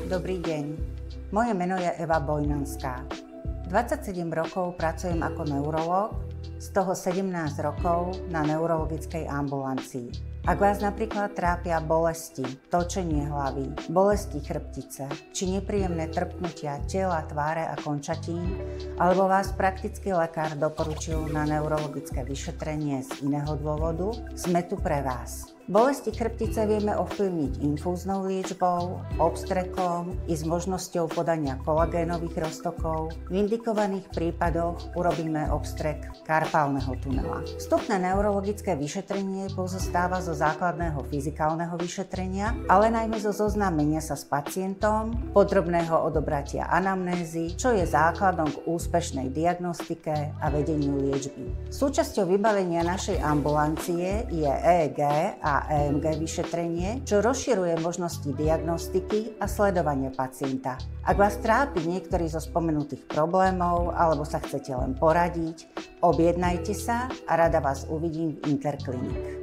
Dobrý deň. Moje meno je Eva Bojnanská. 27 rokov pracujem ako neurológ, z toho 17 rokov na neurologickej ambulancii. Ak vás napríklad trápia bolesti, točenie hlavy, bolesti chrbtice či nepríjemné trpnutia tela, tváre a končatín, alebo vás praktický lekár doporučil na neurologické vyšetrenie z iného dôvodu, sme tu pre vás. Bolesti chrbtice vieme ovplyvniť infúznou liečbou, obstrekom i s možnosťou podania kolagénových roztokov. V indikovaných prípadoch urobíme obstrek karpálneho tunela. Vstupné neurologické vyšetrenie pozostáva zo základného fyzikálneho vyšetrenia, ale najmä zo zoznámenia sa s pacientom, podrobného odobratia anamnézy, čo je základom k úspešnej diagnostike a vedeniu liečby. Súčasťou vybavenia našej ambulancie je EEG a EMG vyšetrenie, čo rozširuje možnosti diagnostiky a sledovania pacienta. Ak vás trápi niektorý zo spomenutých problémov alebo sa chcete len poradiť, objednajte sa a rada vás uvidím v Interklinik.